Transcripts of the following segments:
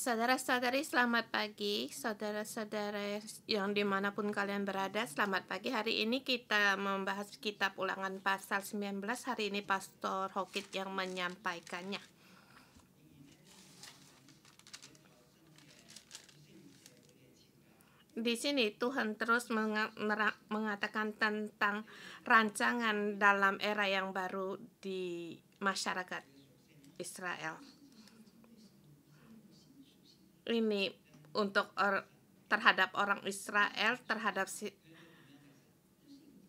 Saudara-saudari, selamat pagi. Saudara-saudara yang dimanapun kalian berada, selamat pagi. Hari ini kita membahas kitab Ulangan pasal 19. Hari ini Pastor Hokit yang menyampaikannya. Di sini Tuhan terus mengatakan tentang rancangan dalam era yang baru di masyarakat Israel. Ini untuk terhadap orang Israel, terhadap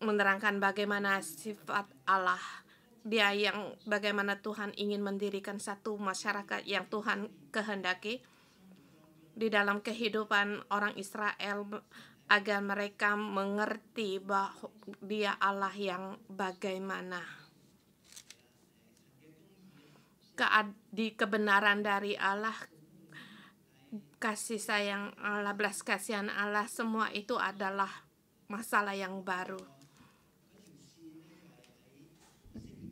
menerangkan bagaimana sifat Allah. Dia yang bagaimana Tuhan ingin mendirikan satu masyarakat yang Tuhan kehendaki di dalam kehidupan orang Israel, agar mereka mengerti bahwa Dia Allah yang bagaimana di kebenaran dari Allah, kasih sayang Allah, belas kasihan Allah, semua itu adalah masalah yang baru.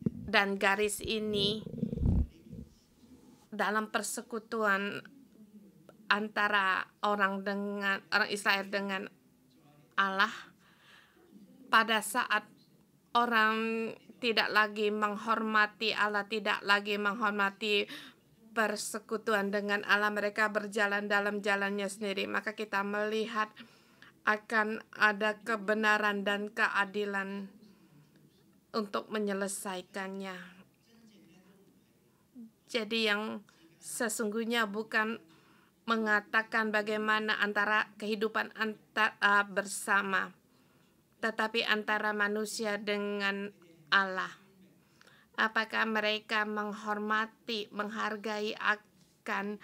Dan garis ini dalam persekutuan antara orang Israel dengan Allah, pada saat orang tidak lagi menghormati Allah, tidak lagi menghormati persekutuan dengan Allah, mereka berjalan dalam jalannya sendiri, maka kita melihat akan ada kebenaran dan keadilan untuk menyelesaikannya. Jadi yang sesungguhnya bukan mengatakan bagaimana antara kehidupan bersama, tetapi antara manusia dengan Allah. Apakah mereka menghormati, menghargai akan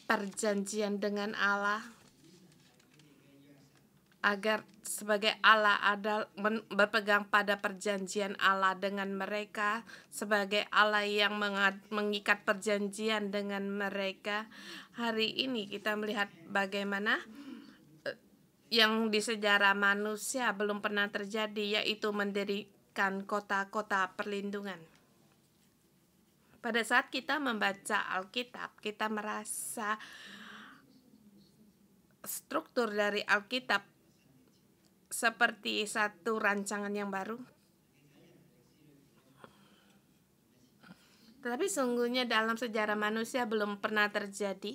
perjanjian dengan Allah, agar sebagai Allah berpegang pada perjanjian Allah dengan mereka, sebagai Allah yang mengikat perjanjian dengan mereka. Hari ini kita melihat bagaimana yang di sejarah manusia belum pernah terjadi, yaitu mendirikan kota-kota perlindungan. Pada saat kita membaca Alkitab, kita merasa struktur dari Alkitab seperti satu rancangan yang baru. Tetapi sungguhnya dalam sejarah manusia belum pernah terjadi,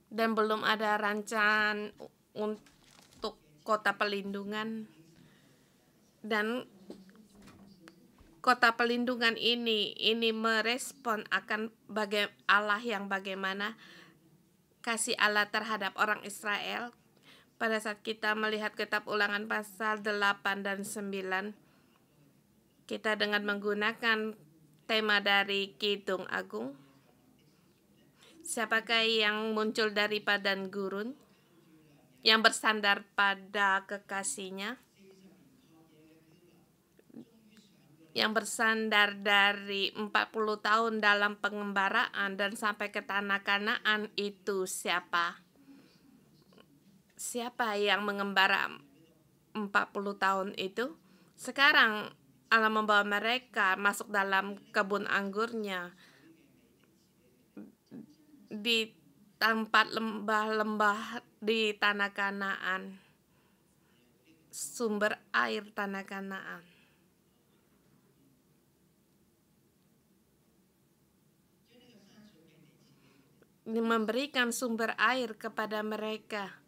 dan belum ada rancangan untuk kota pelindungan. Dan kota pelindungan ini merespon akan Allah yang bagaimana kasih Allah terhadap orang Israel. Pada saat kita melihat kitab Ulangan pasal 8 dan 9, kita dengan menggunakan tema dari Kidung Agung, siapakah yang muncul dari padang gurun, yang bersandar pada kekasihnya, yang bersandar dari 40 tahun dalam pengembaraan dan sampai ke tanah Kanaan, itu siapa? Siapa yang mengembara 40 tahun itu? Sekarang Allah membawa mereka masuk dalam kebun anggurnya, di tempat lembah-lembah di tanah Kanaan, sumber air tanah Kanaan. Memberikan sumber air kepada mereka,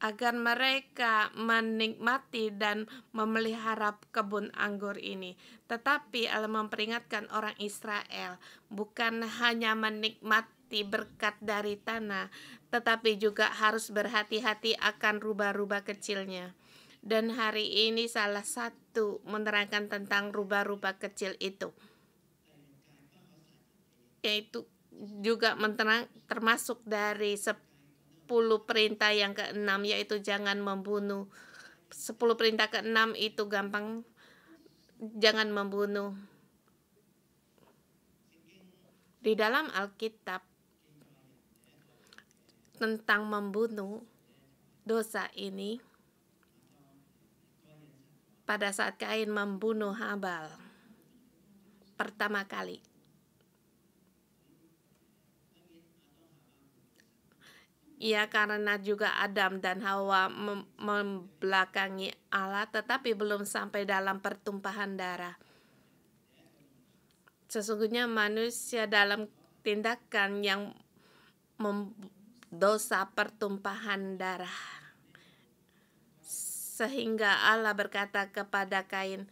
agar mereka menikmati dan memelihara kebun anggur ini. Tetapi Allah memperingatkan orang Israel bukan hanya menikmati berkat dari tanah, tetapi juga harus berhati-hati akan rubah-rubah kecilnya. Dan hari ini salah satu menerangkan tentang rubah-rubah kecil itu, yaitu juga termasuk dari 10 perintah yang ke-6, yaitu jangan membunuh. 10 perintah ke-6 itu gampang, jangan membunuh. Di dalam Alkitab tentang membunuh, dosa ini pada saat Kain membunuh Habal pertama kali, Ya, karena juga Adam dan Hawa membelakangi Allah, tetapi belum sampai dalam pertumpahan darah. Sesungguhnya manusia dalam tindakan yang dosa pertumpahan darah. Sehingga Allah berkata kepada Kain,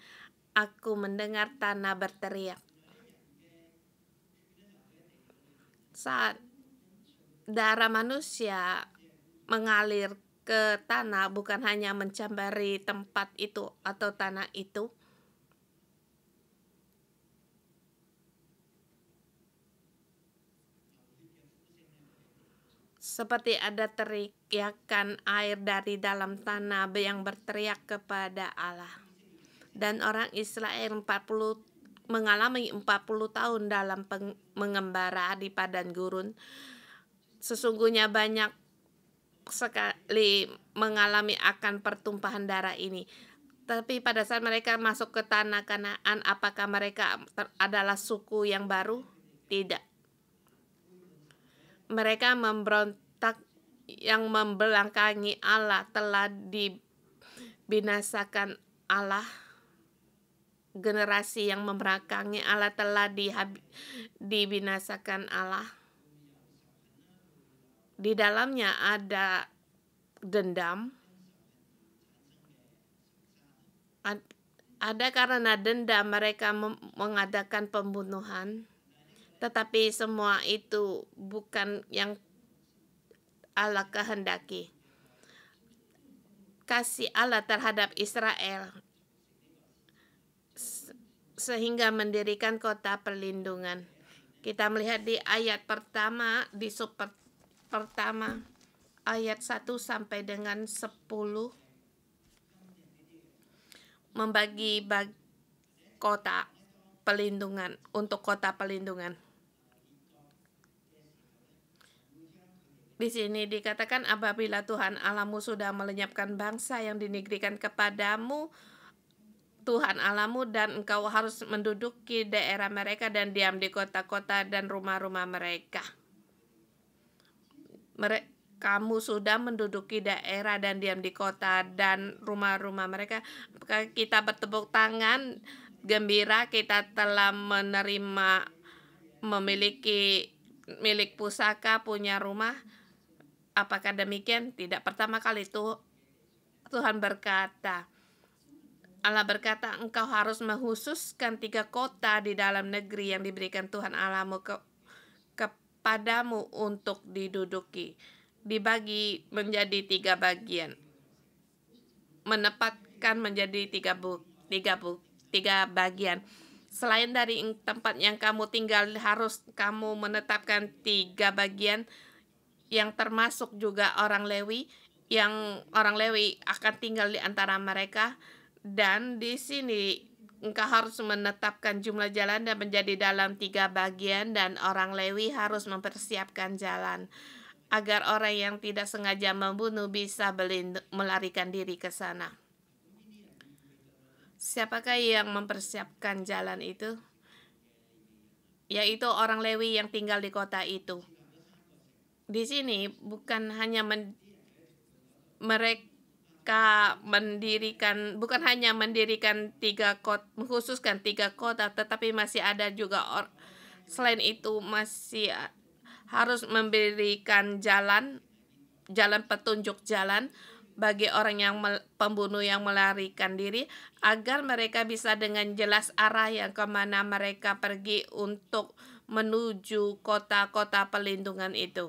"Aku mendengar tanah berteriak." Saat darah manusia mengalir ke tanah, bukan hanya mencambari tempat itu atau tanah itu, seperti ada teriakan air dari dalam tanah yang berteriak kepada Allah. Dan orang Israel mengalami 40 tahun dalam mengembara di padang gurun. Sesungguhnya banyak sekali mengalami akan pertumpahan darah ini. Tapi pada saat mereka masuk ke tanah Kanaan, apakah mereka adalah suku yang baru? Tidak. Mereka memberontak, yang membelakangi Allah telah dibinasakan Allah. Generasi yang membelakangi Allah telah dibinasakan Allah. Di dalamnya ada dendam. Ada karena dendam mereka mengadakan pembunuhan. Tetapi semua itu bukan yang Allah kehendaki. Kasih Allah terhadap Israel sehingga mendirikan kota perlindungan. Kita melihat di ayat pertama, di pertama ayat 1 sampai dengan 10, membagi kota perlindungan untuk kota perlindungan. Di sini dikatakan, apabila Tuhan Allahmu sudah melenyapkan bangsa yang dinegerikan kepadamu, Tuhan Allahmu, dan engkau harus menduduki daerah mereka dan diam di kota-kota dan rumah-rumah mereka. Kamu sudah menduduki daerah dan diam di kota dan rumah-rumah mereka. Kita bertepuk tangan gembira, kita telah memiliki milik pusaka, punya rumah. Apakah demikian? Tidak. Pertama kali itu Tuhan berkata, Allah berkata, engkau harus menghususkan 3 kota di dalam negeri yang diberikan Tuhan Allahmu kepadamu untuk diduduki. Dibagi menjadi 3 bagian. Menempatkan menjadi 3 bagian. Selain dari tempat yang kamu tinggal, harus kamu menetapkan 3 bagian yang termasuk juga orang Lewi, yang orang Lewi akan tinggal di antara mereka. Dan di sini engkau harus menetapkan jumlah jalan dan menjadi dalam 3 bagian, dan orang Lewi harus mempersiapkan jalan agar orang yang tidak sengaja membunuh bisa melarikan diri ke sana. Siapakah yang mempersiapkan jalan itu? Yaitu orang Lewi yang tinggal di kota itu. Di sini bukan hanya bukan hanya mendirikan 3 kota, mengkhususkan 3 kota, tetapi masih ada juga selain itu masih harus memberikan jalan petunjuk jalan bagi orang yang pembunuh yang melarikan diri, agar mereka bisa dengan jelas arah yang kemana mereka pergi untuk menuju kota-kota perlindungan itu.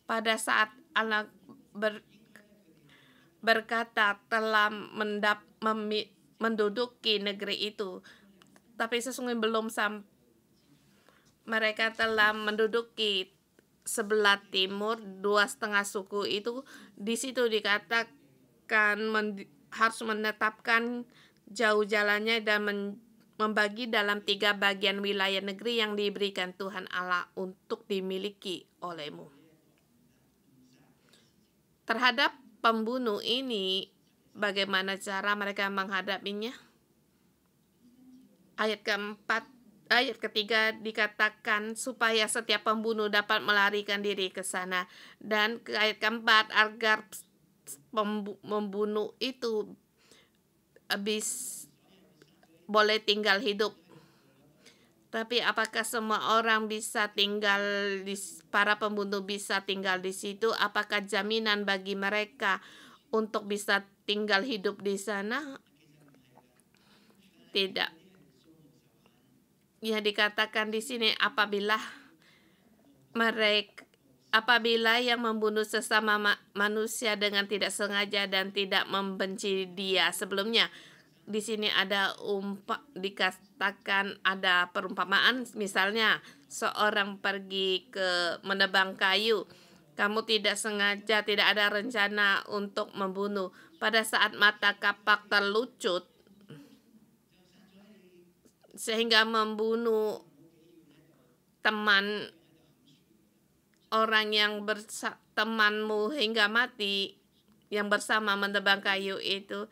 Pada saat Allah berkata telah menduduki negeri itu, tapi sesungguhnya belum sampai. Mereka telah menduduki sebelah timur, 2,5 suku itu. Di situ dikatakan harus menetapkan jauh jalannya dan membagi dalam 3 bagian wilayah negeri yang diberikan Tuhan Allah untuk dimiliki olehmu. Terhadap pembunuh ini, bagaimana cara mereka menghadapinya? Ayat keempat, ayat ketiga dikatakan supaya setiap pembunuh dapat melarikan diri ke sana, dan ke ayat keempat agar membunuh itu boleh tinggal hidup. Tapi apakah semua orang bisa tinggal para pembunuh bisa tinggal di situ? Apakah jaminan bagi mereka untuk bisa tinggal hidup di sana? Tidak. Ya, dikatakan di sini apabila yang membunuh sesama manusia dengan tidak sengaja dan tidak membenci dia sebelumnya. Di sini dikatakan ada perumpamaan, misalnya seorang pergi ke menebang kayu, kamu tidak sengaja, tidak ada rencana untuk membunuh. Pada saat mata kapak terlucut sehingga membunuh orang yang temanmu hingga mati yang bersama menebang kayu itu.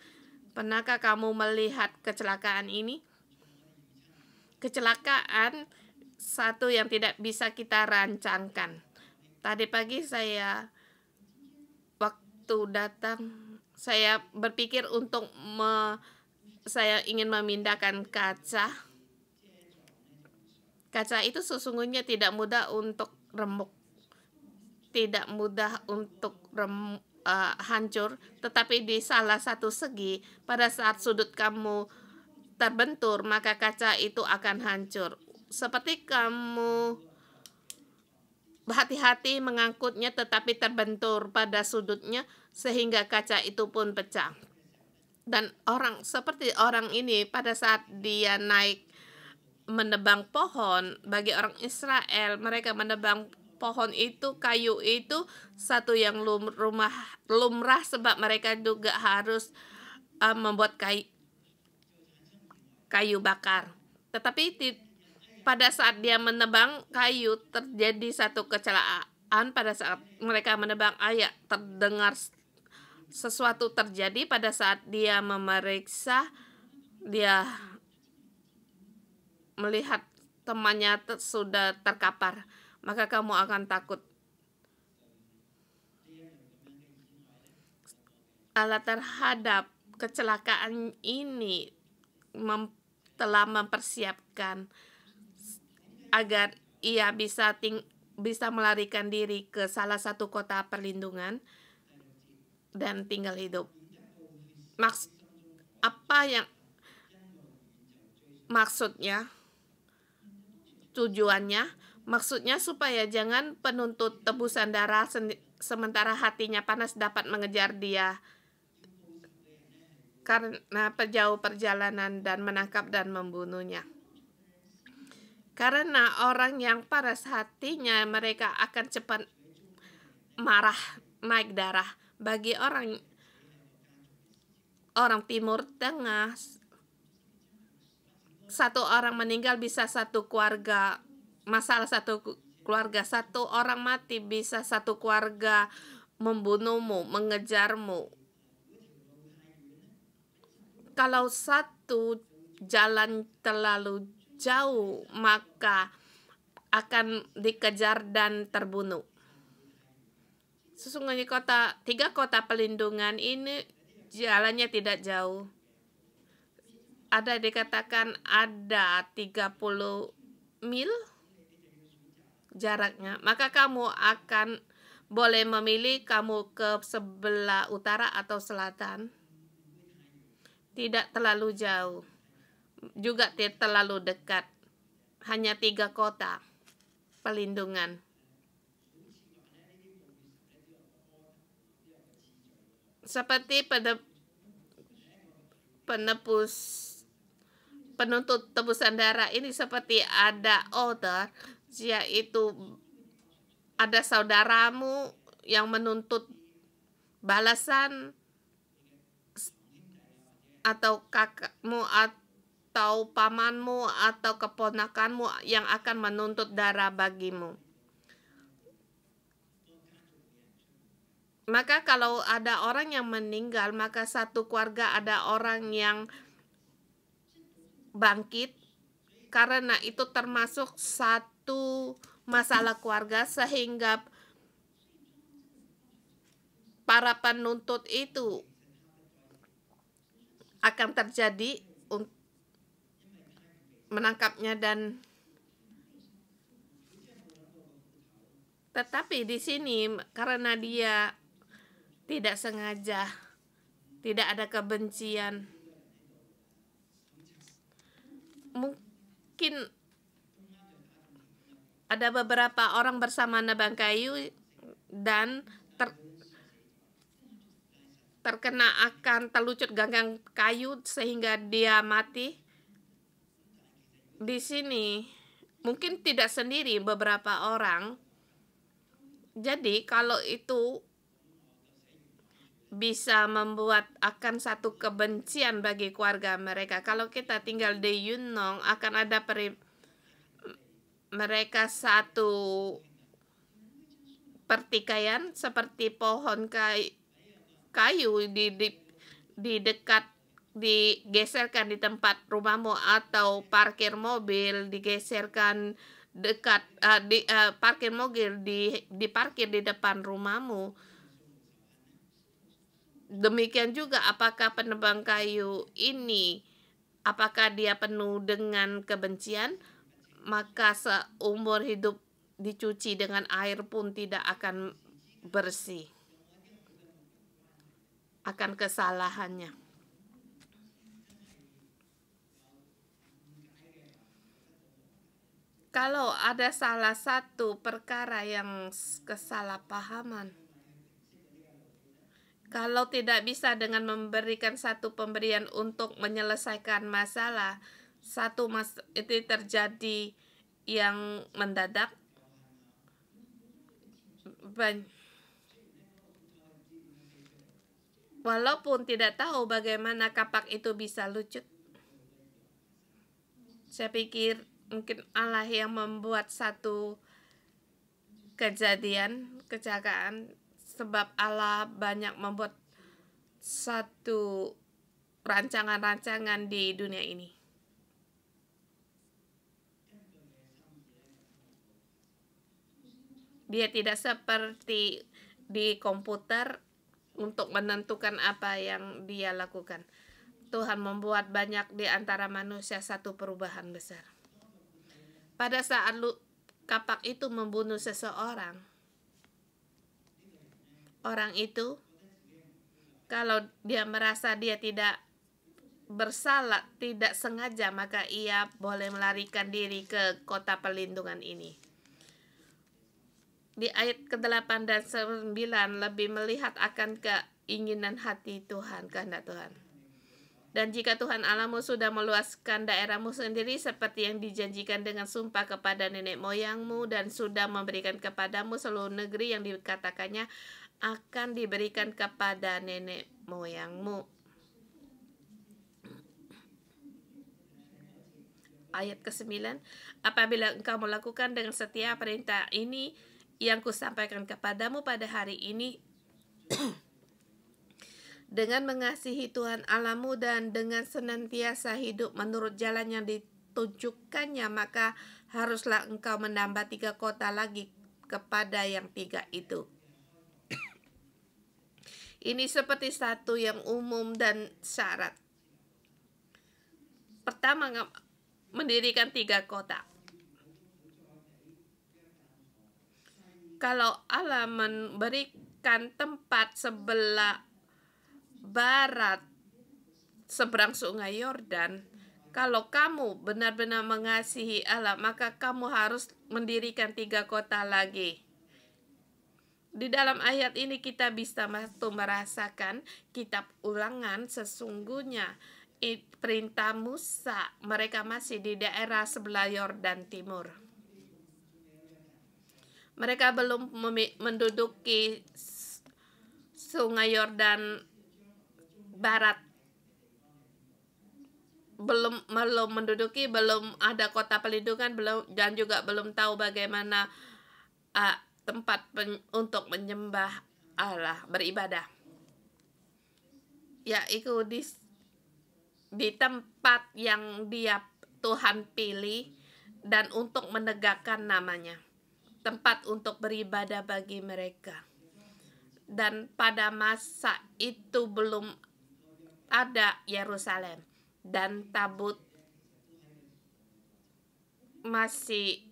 Pernahkah kamu melihat kecelakaan ini? Kecelakaan satu yang tidak bisa kita rancangkan. Tadi pagi waktu datang, saya berpikir untuk saya ingin memindahkan kaca. Kaca itu sesungguhnya tidak mudah untuk remuk, tidak mudah untuk hancur, tetapi di salah satu segi pada saat sudut kamu terbentur maka kaca itu akan hancur. Seperti kamu hati-hati mengangkutnya tetapi terbentur pada sudutnya sehingga kaca itu pun pecah. Dan seperti orang ini pada saat dia naik menebang pohon, bagi orang Israel mereka menebang pohon itu, kayu itu satu yang lumrah sebab mereka juga harus membuat kayu bakar. Tetapi pada saat dia menebang kayu terjadi satu kecelakaan. Pada saat mereka menebang terdengar sesuatu terjadi. Pada saat dia memeriksa, dia melihat temannya sudah terkapar, maka kamu akan takut. Allah terhadap kecelakaan ini telah mempersiapkan agar ia bisa melarikan diri ke salah satu kota perlindungan dan tinggal hidup. Apa yang maksudnya? Tujuannya? Maksudnya supaya jangan penuntut tebusan darah sementara hatinya panas dapat mengejar dia karena jauh perjalanan dan menangkap dan membunuhnya. Karena orang yang panas hatinya mereka akan cepat marah, naik darah. Bagi orang Timur Tengah, satu orang meninggal bisa satu keluarga, masalah satu keluarga. Satu orang mati bisa satu keluarga membunuhmu, mengejarmu. Kalau satu jalan terlalu jauh maka akan dikejar dan terbunuh. Sesungguhnya 3 kota pelindungan ini jalannya tidak jauh. Dikatakan ada 30 mil jaraknya. Maka kamu akan boleh memilih kamu ke sebelah utara atau selatan. Tidak terlalu jauh, juga tidak terlalu dekat. Hanya 3 kota pelindungan. Seperti penuntut tebusan darah ini seperti ada order, yaitu ada saudaramu yang menuntut balasan, atau kakakmu atau pamanmu atau keponakanmu yang akan menuntut darah bagimu. Maka kalau ada orang yang meninggal, maka satu keluarga ada orang yang bangkit karena itu termasuk satu masalah keluarga, sehingga para penuntut itu akan terjadi menangkapnya, dan tetapi di sini karena dia tidak sengaja, tidak ada kebencian, mungkin ada beberapa orang bersama nebang kayu dan terkena akan telucut ganggang kayu sehingga dia mati. Di sini mungkin tidak sendiri, beberapa orang. Jadi kalau itu bisa membuat akan satu kebencian bagi keluarga mereka. Kalau kita tinggal di Yunong, akan ada mereka satu pertikaian seperti pohon kayu di dekat, digeserkan di tempat rumahmu, atau parkir mobil digeserkan dekat parkir mobil diparkir di depan rumahmu. Demikian juga apakah penebang kayu ini, apakah dia penuh dengan kebencian, maka seumur hidup dicuci dengan air pun tidak akan bersih akan kesalahannya. Kalau ada salah satu perkara yang kesalahpahaman, kalau tidak bisa dengan memberikan satu pemberian untuk menyelesaikan masalah, itu terjadi yang mendadak, walaupun tidak tahu bagaimana kapak itu bisa lucut. Saya pikir mungkin Allah yang membuat satu kecelakaan, sebab Allah banyak membuat satu rancangan-rancangan di dunia ini. Dia tidak seperti di komputer untuk menentukan apa yang dia lakukan. Tuhan membuat banyak di antara manusia satu perubahan besar. Pada saat kapak itu membunuh seseorang, orang itu, kalau dia merasa dia tidak bersalah, tidak sengaja, maka ia boleh melarikan diri ke kota perlindungan ini. Di ayat ke-8 dan 9 lebih melihat akan keinginan hati Tuhan, kehendak Tuhan. Dan jika Tuhan Allahmu sudah meluaskan daerahmu sendiri seperti yang dijanjikan dengan sumpah kepada nenek moyangmu, dan sudah memberikan kepadamu seluruh negeri yang dikatakannya akan diberikan kepada nenek moyangmu. Ayat ke-9, apabila engkau melakukan dengan setia perintah ini yang kusampaikan kepadamu pada hari ini, dengan mengasihi Tuhan Allahmu dan dengan senantiasa hidup menurut jalan yang ditunjukkannya, maka haruslah engkau menambah 3 kota lagi kepada yang 3 itu. Ini seperti satu yang umum dan syarat. Pertama, mendirikan 3 kota. Kalau Allah memberikan tempat sebelah barat seberang sungai Yordan, kalau kamu benar-benar mengasihi Allah, maka kamu harus mendirikan 3 kota lagi. Di dalam ayat ini kita bisa merasakan kitab Ulangan, sesungguhnya perintah Musa, mereka masih di daerah sebelah Yordan Timur. Mereka belum menduduki sungai Yordan Barat, belum menduduki, belum ada kota perlindungan, dan juga belum tahu bagaimana tempat untuk menyembah Allah, beribadah. Ya, itu di tempat yang dia Tuhan pilih dan untuk menegakkan namanya, tempat untuk beribadah bagi mereka. Dan pada masa itu belum ada Yerusalem, dan tabut masih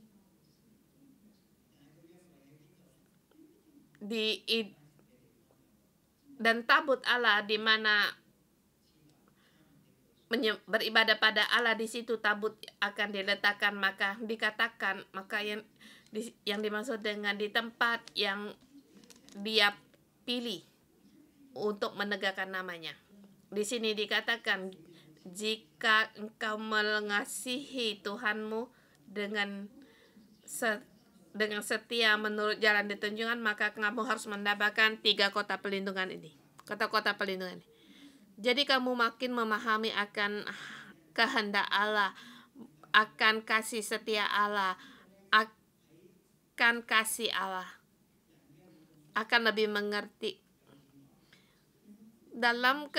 dan tabut Allah di mana beribadah pada Allah, di situ tabut akan diletakkan. Maka dikatakan, maka yang dimaksud dengan di tempat yang dia pilih untuk menegakkan namanya. Di sini dikatakan, jika engkau mengasihi Tuhanmu dengan setia menurut jalan ditunjukkan, maka kamu harus mendapatkan 3 kota pelindungan ini. Kota-kota pelindungan ini. Jadi kamu makin memahami akan kehendak Allah, akan kasih setia Allah, akan kasih Allah, akan lebih mengerti. Dalam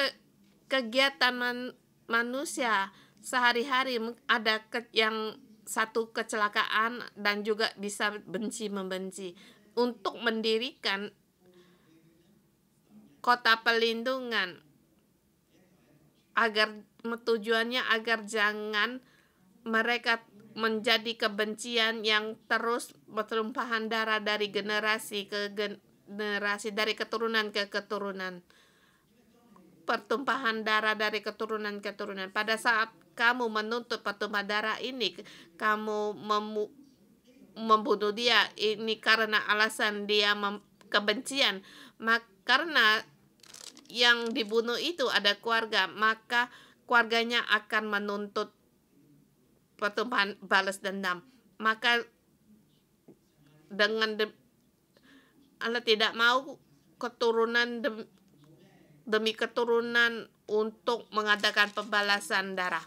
kegiatan manusia sehari-hari ada yang satu kecelakaan dan juga bisa benci-membenci. Untuk mendirikan kota pelindungan, agar tujuannya agar jangan mereka menjadi kebencian yang terus bertumpahan darah dari generasi ke generasi, dari keturunan ke keturunan, pertumpahan darah dari keturunan ke keturunan. Pada saat kamu menuntut pertumpahan darah ini, kamu membunuh dia ini karena alasan dia kebencian, karena yang dibunuh itu ada keluarga, maka keluarganya akan menuntut pertumpahan balas dendam. Maka dengan Allah tidak mau keturunan demi keturunan untuk mengadakan pembalasan darah.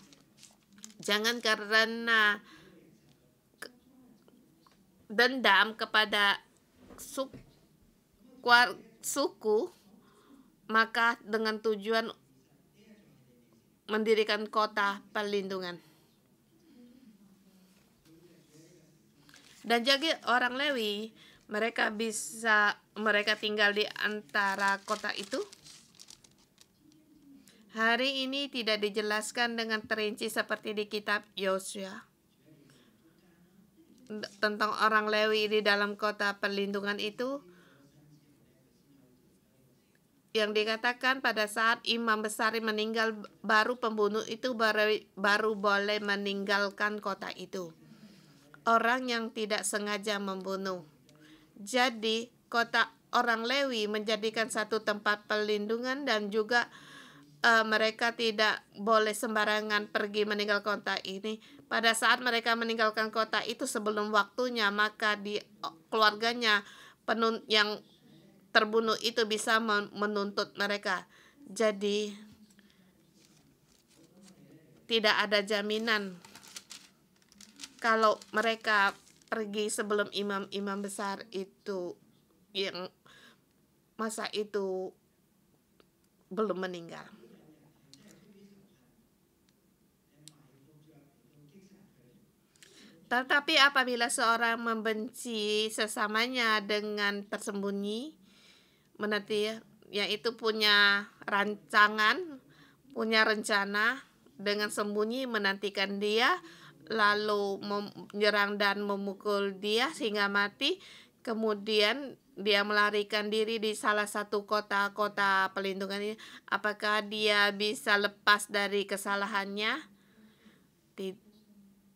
Jangan karena dendam kepada suku, maka dengan tujuan mendirikan kota perlindungan. Dan jadi orang Lewi, mereka tinggal di antara kota itu. Hari ini tidak dijelaskan dengan terinci seperti di kitab Yosua tentang orang Lewi di dalam kota perlindungan itu. Yang dikatakan pada saat imam besar meninggal, baru pembunuh itu baru boleh meninggalkan kota itu. Orang yang tidak sengaja membunuh. Jadi kota orang Lewi menjadikan satu tempat perlindungan, dan juga mereka tidak boleh sembarangan pergi meninggalkan kota ini. Pada saat mereka meninggalkan kota itu sebelum waktunya, maka keluarganya yang terbunuh itu bisa menuntut mereka. Jadi tidak ada jaminan kalau mereka pergi sebelum imam besar itu yang masa itu belum meninggal. Tetapi apabila seorang membenci sesamanya dengan tersembunyi, yaitu punya rancangan, punya rencana dengan sembunyi menantikan dia, lalu menyerang dan memukul dia sehingga mati, kemudian dia melarikan diri di salah satu kota pelindungan ini, apakah dia bisa lepas dari kesalahannya?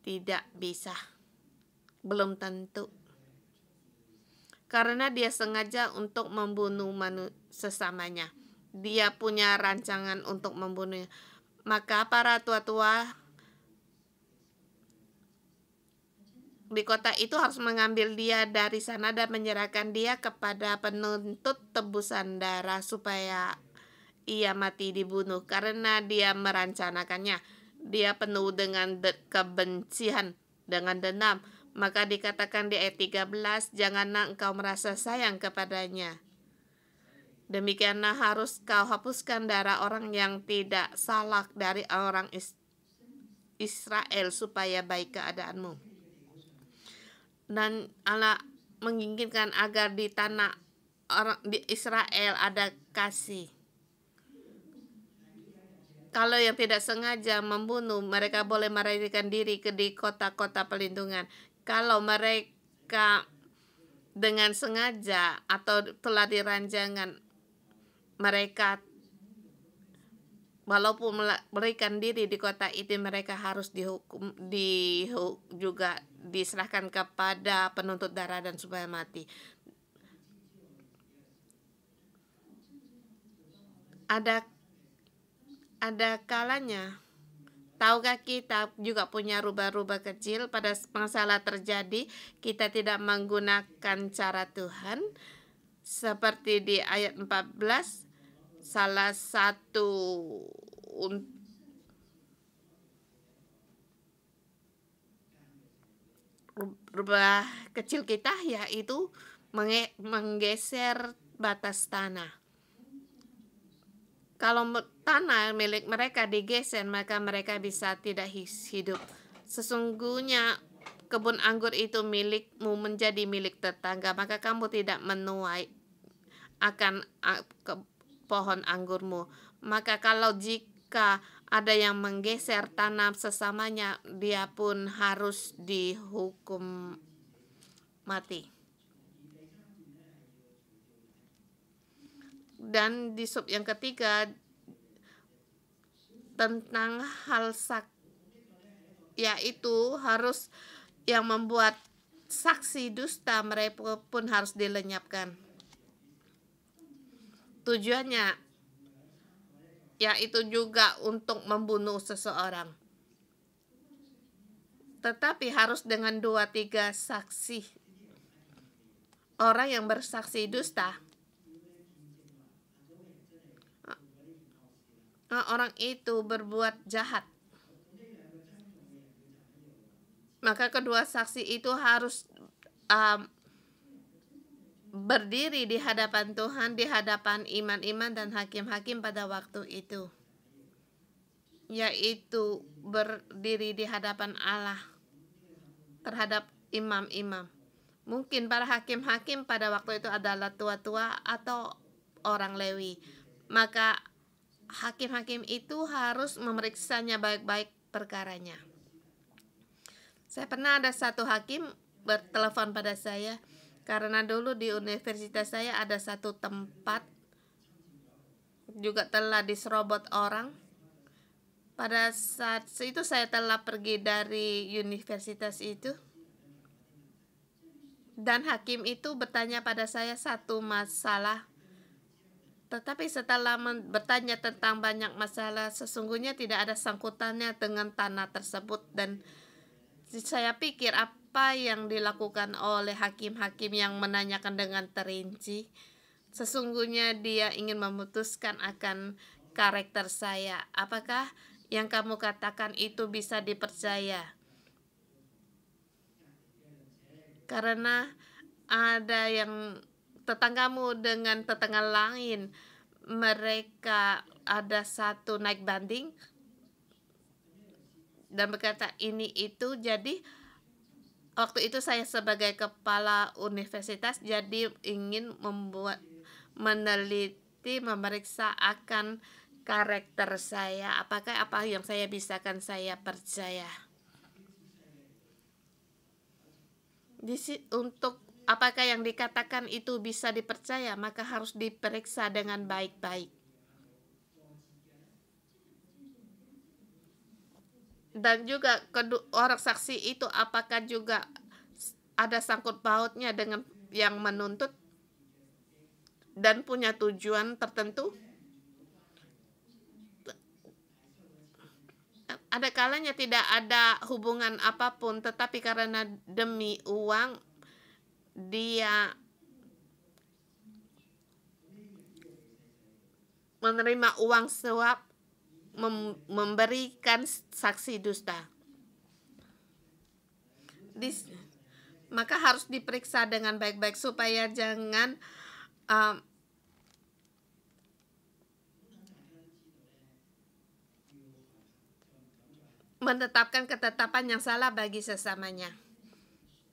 Tidak bisa, belum tentu. Karena dia sengaja untuk membunuh sesamanya. Dia punya rancangan untuk membunuhnya. Maka para tua-tua di kota itu harus mengambil dia dari sana dan menyerahkan dia kepada penuntut tebusan darah supaya ia mati dibunuh, karena dia merencanakannya. Dia penuh dengan kebencian, dengan dendam. Maka dikatakan di ayat 13, janganlah engkau merasa sayang kepadanya. Demikianlah harus kau hapuskan darah orang yang tidak salah dari orang Israel supaya baik keadaanmu. Dan Allah menginginkan agar di tanah orang di Israel ada kasih. Kalau yang tidak sengaja membunuh, mereka boleh melarikan diri di kota-kota pelindungan. Kalau mereka dengan sengaja atau telah diranjangan, mereka walaupun melarikan diri di kota itu, mereka harus dihukum, juga diserahkan kepada penuntut darah dan supaya mati. Ada kalanya, tahukah kita juga punya rubah-rubah kecil pada masalah terjadi, kita tidak menggunakan cara Tuhan. Seperti di ayat 14, salah satu rubah kecil kita yaitu menggeser batas tanah. Kalau tanah milik mereka digeser, maka mereka bisa tidak hidup. Sesungguhnya kebun anggur itu milikmu menjadi milik tetangga, maka kamu tidak menuai akan pohon anggurmu. Maka kalau jika ada yang menggeser tanah sesamanya, dia pun harus dihukum mati. Dan di sub yang ketiga tentang hal yaitu harus yang membuat saksi dusta, mereka pun harus dilenyapkan. Tujuannya yaitu juga untuk membunuh seseorang, tetapi harus dengan 2-3 saksi. Orang yang bersaksi dusta, orang itu berbuat jahat, maka kedua saksi itu harus berdiri di hadapan Tuhan, di hadapan iman-iman dan hakim-hakim pada waktu itu, yaitu berdiri di hadapan Allah terhadap imam-imam. Mungkin para hakim-hakim pada waktu itu adalah tua-tua atau orang Lewi. Maka hakim-hakim itu harus memeriksanya baik-baik perkaranya. Saya pernah ada satu hakim bertelepon pada saya, karena dulu di universitas saya ada satu tempat juga telah diserobot orang. Pada saat itu saya telah pergi dari universitas itu, dan hakim itu bertanya pada saya satu masalah. Tetapi setelah bertanya tentang banyak masalah, sesungguhnya tidak ada sangkutannya dengan tanah tersebut. Dan saya pikir apa yang dilakukan oleh hakim-hakim yang menanyakan dengan terinci, sesungguhnya dia ingin memutuskan akan karakter saya. Apakah yang kamu katakan itu bisa dipercaya? Karena ada yang tetanggamu dengan tetangga lain, mereka ada satu naik banding dan berkata ini itu. Jadi waktu itu saya sebagai kepala universitas jadi ingin meneliti, memeriksa akan karakter saya, apakah apa yang saya bisakan saya percaya. Untuk apakah yang dikatakan itu bisa dipercaya, maka harus diperiksa dengan baik-baik. Dan juga orang saksi itu apakah juga ada sangkut pautnya dengan yang menuntut dan punya tujuan tertentu. Ada kalanya tidak ada hubungan apapun, tetapi karena demi uang dia menerima uang suap, memberikan saksi dusta. Maka harus diperiksa dengan baik-baik supaya jangan menetapkan ketetapan yang salah bagi sesamanya.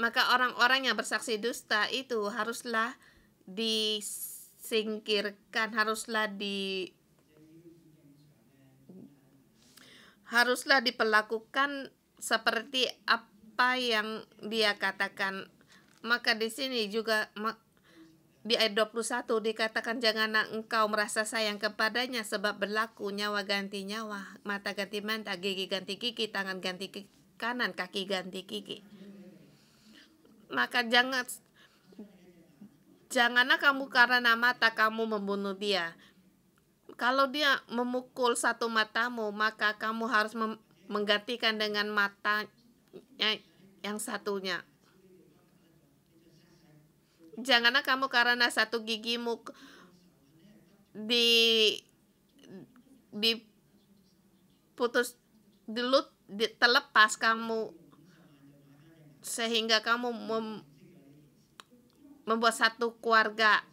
Maka orang-orang yang bersaksi dusta itu haruslah disingkirkan, haruslah diperlakukan seperti apa yang dia katakan. Maka di sini juga di ayat 21 dikatakan, janganlah engkau merasa sayang kepadanya, sebab berlaku nyawa ganti nyawa, mata ganti mata, gigi ganti gigi, tangan ganti kanan, kaki ganti gigi. Maka janganlah kamu karena mata kamu membunuh dia. Kalau dia memukul satu matamu, maka kamu harus menggantikan dengan mata yang satunya. Janganlah kamu karena satu gigimu diputus, terlepas kamu, sehingga kamu membuat satu keluarga.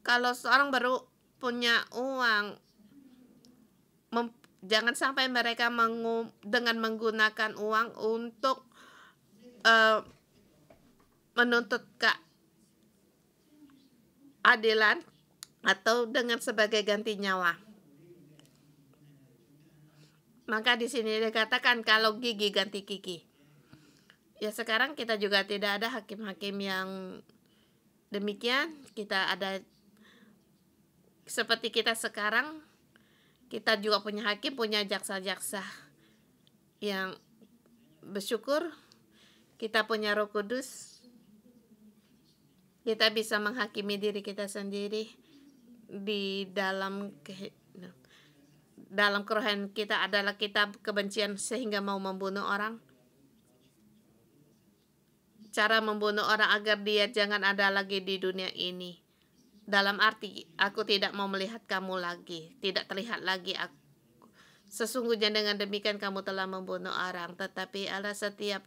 Kalau seorang baru punya uang, jangan sampai mereka dengan menggunakan uang untuk menuntut keadilan atau dengan sebagai ganti nyawa. Maka di sini dikatakan kalau gigi ganti gigi. Ya, sekarang kita juga tidak ada hakim-hakim yang demikian. Kita ada seperti kita sekarang, kita juga punya hakim, punya jaksa-jaksa yang bersyukur kita punya Roh Kudus. Kita bisa menghakimi diri kita sendiri di dalam kerohanian kita adalah kita kebencian sehingga mau membunuh orang. Cara membunuh orang agar dia jangan ada lagi di dunia ini. Dalam arti, aku tidak mau melihat kamu lagi, tidak terlihat lagi aku. Sesungguhnya dengan demikian kamu telah membunuh orang. Tetapi Allah setiap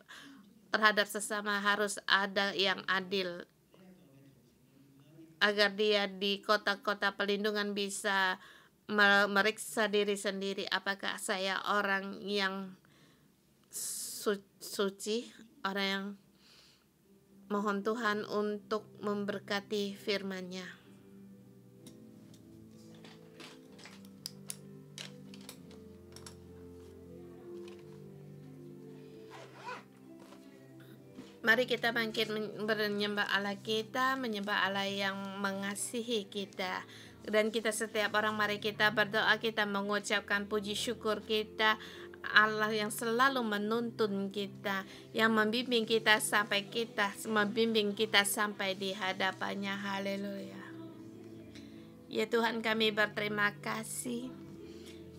terhadap sesama harus ada yang adil, agar dia di kota-kota pelindungan bisa meriksa diri sendiri, apakah saya orang yang suci, orang yang mohon Tuhan untuk memberkati firman-Nya. Mari kita bangkit menyembah Allah kita, menyembah Allah yang mengasihi kita. Dan kita setiap orang, mari kita berdoa, kita mengucapkan puji syukur kita Allah yang selalu menuntun kita, yang membimbing kita sampai di hadapannya. Haleluya. Ya Tuhan, kami berterima kasih.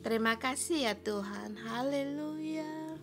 Terima kasih ya Tuhan. Haleluya.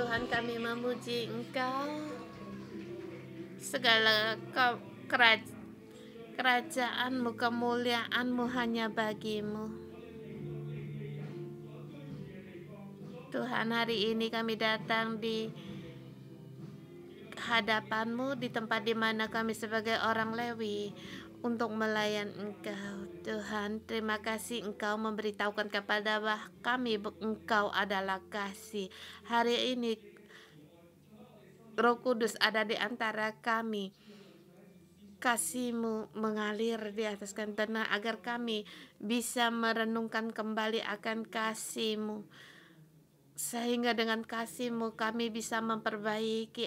Tuhan, kami memuji Engkau. Segala kerajaan-Mu, kemuliaan-Mu hanya bagi-Mu. Tuhan, hari ini kami datang di hadapan-Mu, di tempat di mana kami sebagai orang Lewi untuk melayan Engkau. Tuhan, terima kasih Engkau memberitahukan kepada kami Engkau adalah kasih. Hari ini Roh Kudus ada di antara kami. Kasih-Mu mengalir di atas kami agar kami bisa merenungkan kembali akan kasih-Mu, sehingga dengan kasih-Mu kami bisa memulihkan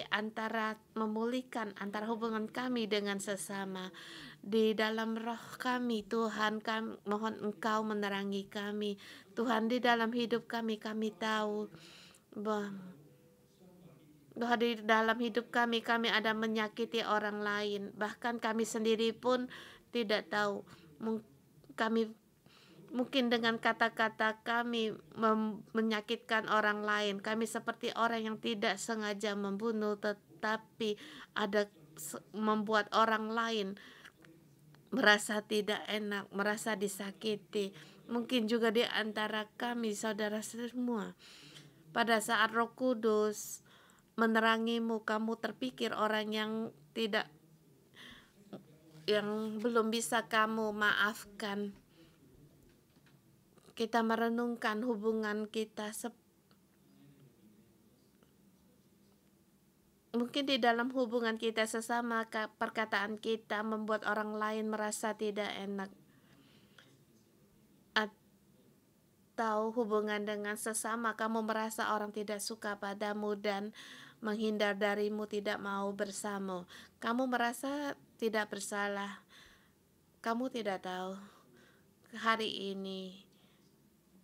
antara hubungan kami dengan sesama. Di dalam roh kami, Tuhan, kami mohon Engkau menerangi kami. Tuhan, di dalam hidup kami tahu bahwa di dalam hidup kami ada menyakiti orang lain. Bahkan kami sendiri pun tidak tahu. Kami mungkin dengan kata-kata kami menyakitkan orang lain. Kami seperti orang yang tidak sengaja membunuh, tetapi ada membuat orang lain merasa tidak enak, merasa disakiti. Mungkin juga di antara kami, saudara semua, pada saat Roh Kudus menerangi-Mu, kamu terpikir orang yang belum bisa kamu maafkan. Kita merenungkan hubungan kita. Mungkin di dalam hubungan kita sesama, perkataan kita membuat orang lain merasa tidak enak. Atau hubungan dengan sesama, kamu merasa orang tidak suka padamu dan menghindar darimu, tidak mau bersama. Kamu merasa tidak bersalah. Kamu tidak tahu hari ini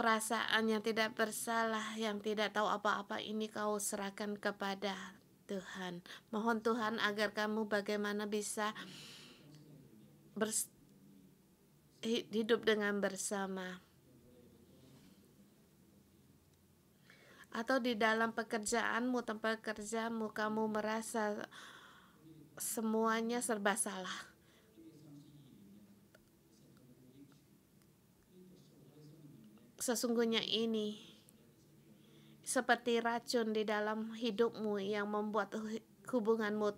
perasaan yang tidak bersalah, yang tidak tahu apa-apa ini kau serahkan kepada Tuhan. Mohon Tuhan agar kamu bagaimana bisa hidup dengan bersama. Atau di dalam pekerjaanmu, tempat kerjamu, kamu merasa semuanya serba salah. Sesungguhnya ini seperti racun di dalam hidupmu yang membuat hubunganmu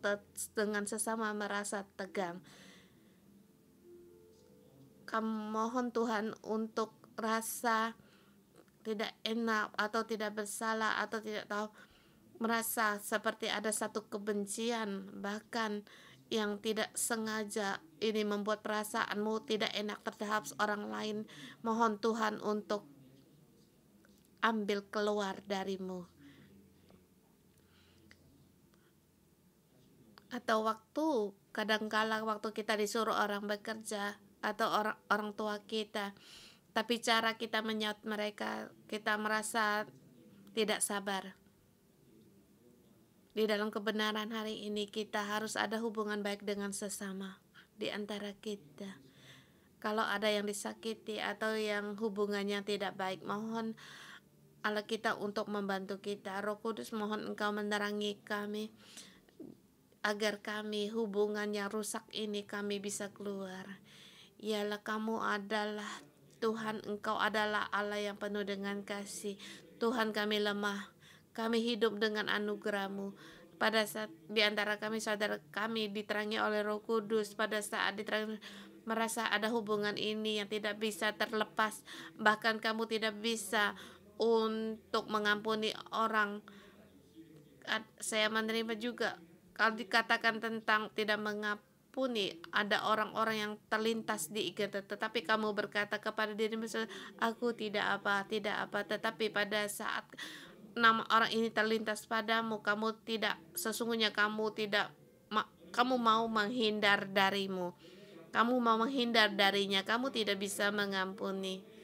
dengan sesama merasa tegang. Kamu mohon Tuhan untuk rasa tidak enak atau tidak bersalah atau tidak tahu, merasa seperti ada satu kebencian bahkan yang tidak sengaja ini membuat perasaanmu tidak enak terhadap orang lain. Mohon Tuhan untuk ambil keluar darimu. Atau kadangkala waktu kita disuruh orang bekerja atau orang tua kita, tapi cara kita menyahut mereka, kita merasa tidak sabar. Di dalam kebenaran hari ini kita harus ada hubungan baik dengan sesama di antara kita. Kalau ada yang disakiti atau yang hubungannya tidak baik, mohon Allah kita untuk membantu kita. Roh Kudus, mohon Engkau menerangi kami agar kami hubungan yang rusak ini kami bisa keluar. Yalah, kamu adalah Tuhan, Engkau adalah Allah yang penuh dengan kasih. Tuhan, kami lemah, kami hidup dengan anugerah-Mu. Pada saat di antara kami, saudara kami diterangi oleh Roh Kudus, pada saat diterangi merasa ada hubungan ini yang tidak bisa terlepas, bahkan kamu tidak bisa untuk mengampuni orang. Saya menerima juga kalau dikatakan tentang tidak mengampuni, ada orang-orang yang terlintas di IGT, tetapi kamu berkata kepada dirimu, aku tidak apa, tetapi pada saat nama orang ini terlintas padamu, kamu tidak, sesungguhnya kamu tidak, kamu mau menghindar darimu, kamu mau menghindar darinya, kamu tidak bisa mengampuni.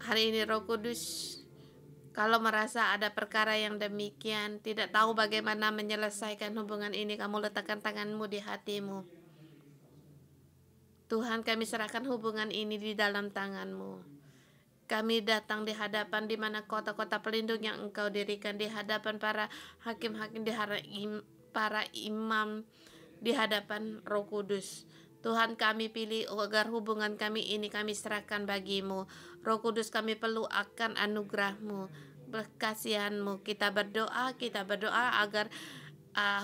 Hari ini Roh Kudus, kalau merasa ada perkara yang demikian, tidak tahu bagaimana menyelesaikan hubungan ini, kamu letakkan tanganmu di hatimu. Tuhan, kami serahkan hubungan ini di dalam tangan-Mu. Kami datang di hadapan di mana kota-kota pelindung yang Engkau dirikan, di hadapan para hakim-hakim, para imam, di hadapan Roh Kudus. Tuhan, kami pilih agar hubungan kami ini kami serahkan bagimu. Roh Kudus, kami perlu akan anugerah-Mu, kasihan-Mu. Kita berdoa agar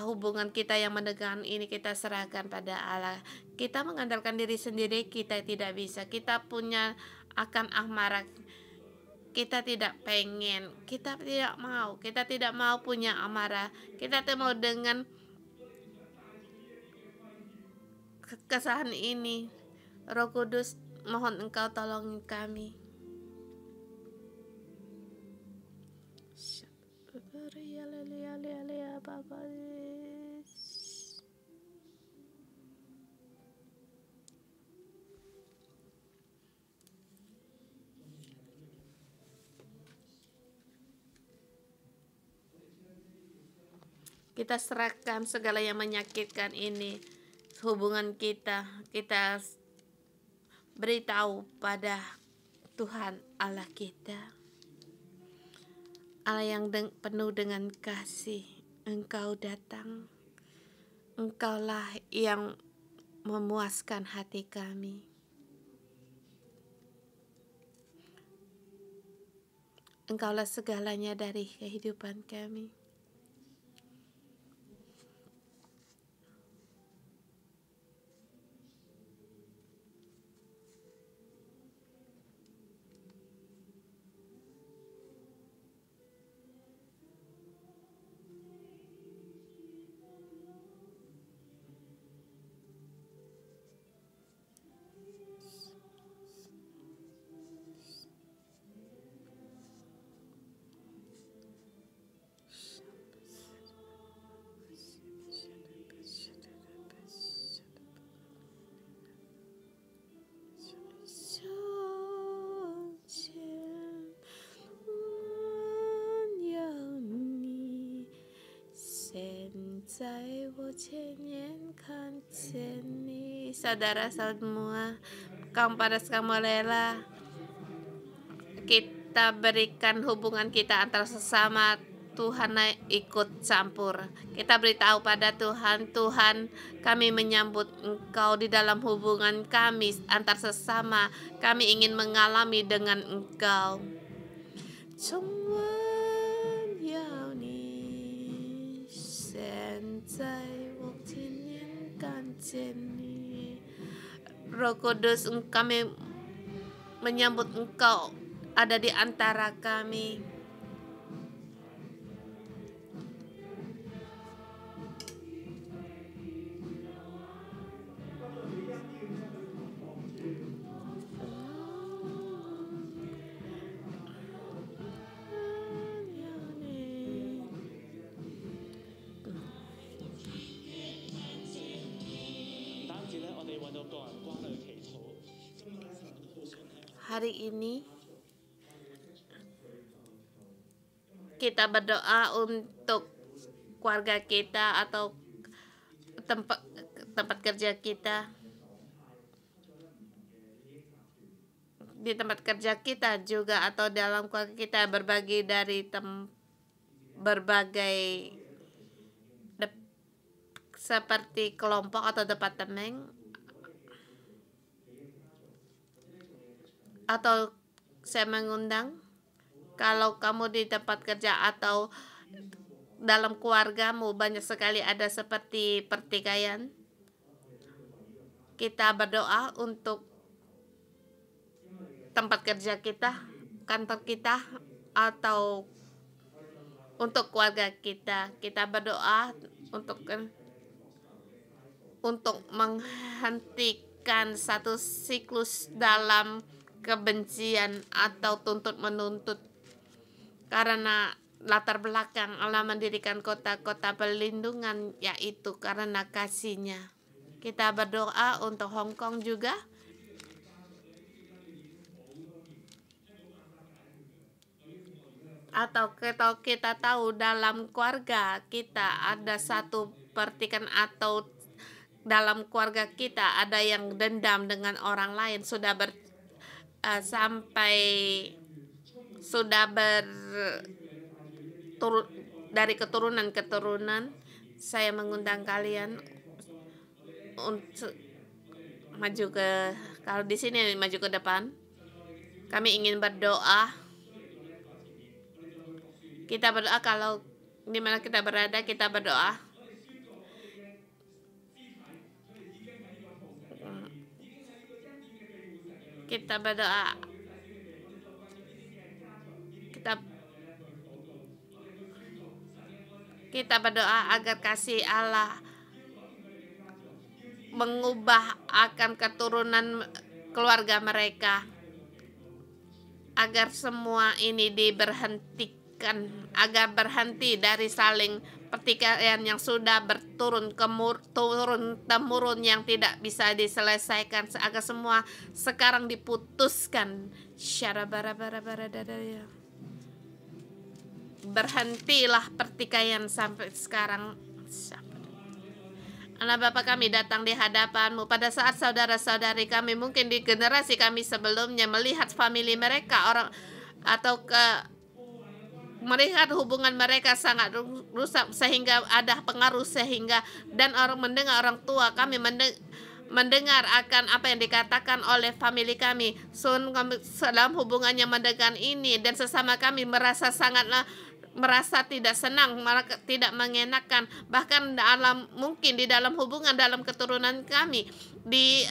hubungan kita yang menegangkan ini kita serahkan pada Allah. Kita mengandalkan diri sendiri kita tidak bisa. Kita punya akan amarah. Kita tidak pengen, kita tidak mau punya amarah. Kita tidak mau dengan kekesahan ini. Roh Kudus, mohon Engkau tolong kami. Kita serahkan segala yang menyakitkan ini, hubungan kita beritahu pada Tuhan Allah kita, Allah yang penuh dengan kasih. Engkau datang, Engkaulah yang memuaskan hati kami. Engkaulah segalanya dari kehidupan kami. Saudara semua, kaum padas kamu rela kita berikan hubungan kita antara sesama. Tuhan ikut campur. Kita beritahu pada Tuhan, Tuhan, kami menyambut Engkau di dalam hubungan kami antar sesama. Kami ingin mengalami dengan Engkau. Roh Kudus, kami menyambut Engkau ada di antara kami. Hari ini kita berdoa untuk keluarga kita atau tempat kerja kita. Di tempat kerja kita juga atau dalam keluarga kita berbagi dari berbagai seperti kelompok atau departemen, atau saya mengundang kalau kamu di tempat kerja atau dalam keluargamu banyak sekali ada seperti pertikaian, kita berdoa untuk tempat kerja kita, kantor kita, atau untuk keluarga kita. Kita berdoa untuk menghentikan satu siklus dalam kebencian atau tuntut menuntut, karena latar belakang Allah mendirikan kota-kota perlindungan yaitu karena kasih-Nya. Kita berdoa untuk Hong Kong juga. Atau kita tahu dalam keluarga kita ada satu pertikaian atau dalam keluarga kita ada yang dendam dengan orang lain, sudah sampai sudah dari keturunan-keturunan. Saya mengundang kalian untuk maju ke, kalau di sini maju ke depan. Kami ingin berdoa. Kita berdoa, kalau di mana kita berada, kita berdoa. Kita berdoa. Kita berdoa agar kasih Allah mengubah akan keturunan keluarga mereka, agar semua ini diberhentikan, agar berhenti dari saling pertikaian yang sudah berturun temurun yang tidak bisa diselesaikan, agar semua sekarang diputuskan. Berhentilah pertikaian sampai sekarang. Allah Bapa, kami datang di hadapan-Mu pada saat saudara-saudari kami, mungkin di generasi kami sebelumnya, melihat famili mereka melihat hubungan mereka sangat rusak, sehingga ada pengaruh, sehingga dan mendengar orang tua kami mendengar akan apa yang dikatakan oleh famili kami dalam hubungannya mendengar ini, dan sesama kami merasa tidak senang, tidak mengenakan. Bahkan mungkin di dalam hubungan dalam keturunan kami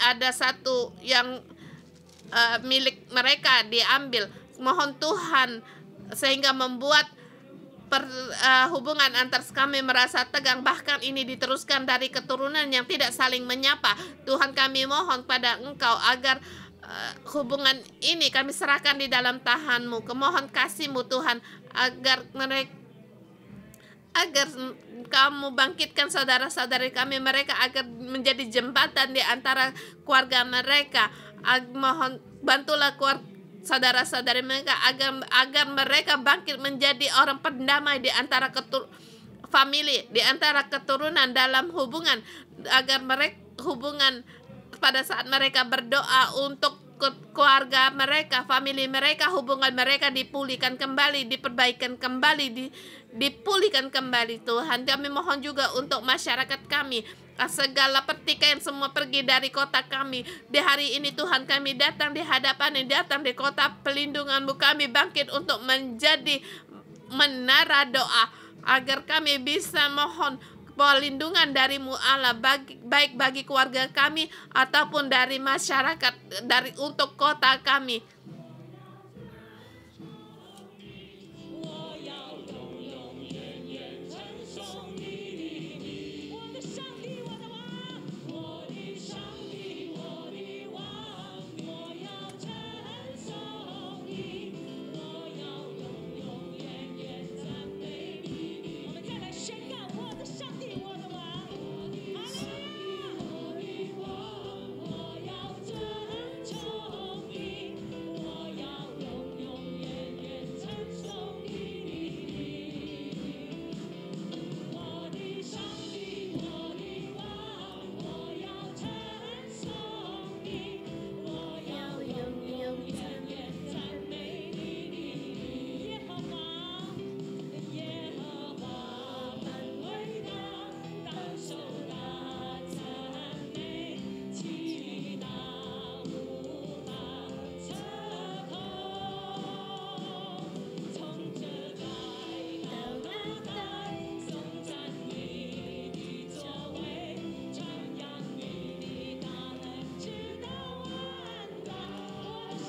ada satu yang milik mereka diambil. Mohon Tuhan, sehingga membuat hubungan antar kami merasa tegang, bahkan ini diteruskan dari keturunan yang tidak saling menyapa. Tuhan, kami mohon pada Engkau agar hubungan ini kami serahkan di dalam tangan-Mu. Kemohon kasih-Mu Tuhan, agar Kamu bangkitkan saudara-saudari kami, mereka agar menjadi jembatan di antara keluarga mereka. Mohon bantulah saudara-saudari mereka agar mereka bangkit menjadi orang pendamai di antara famili, di antara keturunan dalam hubungan, agar hubungan pada saat mereka berdoa untuk keluarga mereka, famili mereka, hubungan mereka dipulihkan kembali, diperbaikan kembali, dipulihkan kembali. Tuhan, kami mohon juga untuk masyarakat kami, segala pertikaian semua pergi dari kota kami. Di hari ini Tuhan, kami datang di hadapan, datang di kota pelindungan-Mu. Kami bangkit untuk menjadi menara doa, agar kami bisa mohon perlindungan dari-Mu Allah, baik bagi keluarga kami ataupun dari masyarakat, untuk kota kami.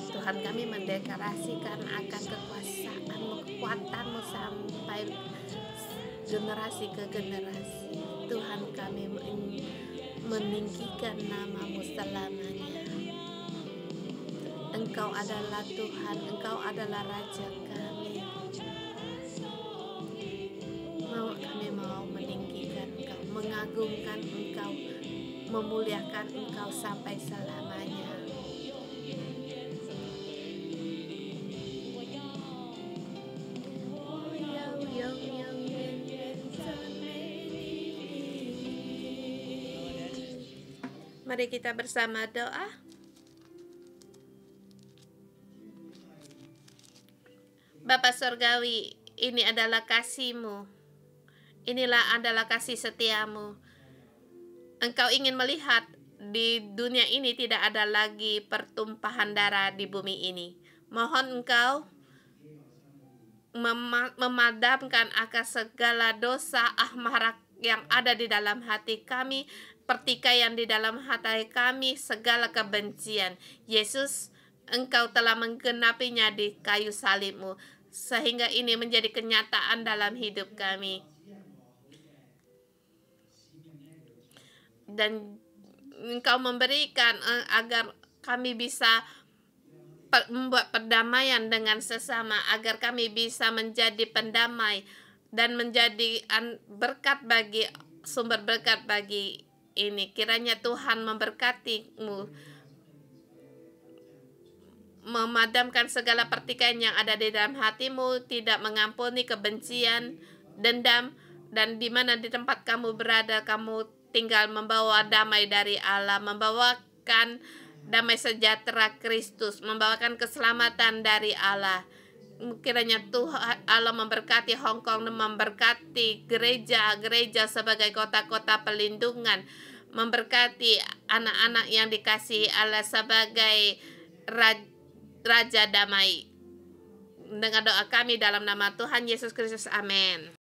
Tuhan, kami mendeklarasikan akan kekuasaan-Mu, kekuatan-Mu sampai generasi ke generasi. Tuhan, kami meninggikan nama-Mu selamanya. Engkau adalah Tuhan, Engkau adalah Raja kami. Kami mau meninggikan Engkau, mengagungkan Engkau, memuliakan Engkau sampai selamanya. Mari kita bersama doa. Bapa Surgawi, ini adalah kasih-Mu. Inilah adalah kasih setiamu. Engkau ingin melihat di dunia ini tidak ada lagi pertumpahan darah di bumi ini. Mohon Engkau memadamkan akan segala dosa amarah yang ada di dalam hati kami, pertikaian di dalam hati kami, segala kebencian. Yesus, Engkau telah menggenapinya di kayu salib-Mu, sehingga ini menjadi kenyataan dalam hidup kami. Dan Engkau memberikan agar kami bisa membuat perdamaian dengan sesama, agar kami bisa menjadi pendamai dan menjadi berkat bagi sumber berkat bagi ini. Kiranya Tuhan memberkati-Mu, memadamkan segala pertikaian yang ada di dalam hatimu, tidak mengampuni kebencian, dendam, dan di mana di tempat kamu berada, kamu tinggal membawa damai dari Allah, membawakan damai sejahtera Kristus, membawakan keselamatan dari Allah. Kiranya Tuhan Allah memberkati Hong Kong dan memberkati gereja-gereja sebagai kota-kota pelindungan, memberkati anak-anak yang dikasihi Allah sebagai Raja damai. Dengan doa kami dalam nama Tuhan Yesus Kristus, amin.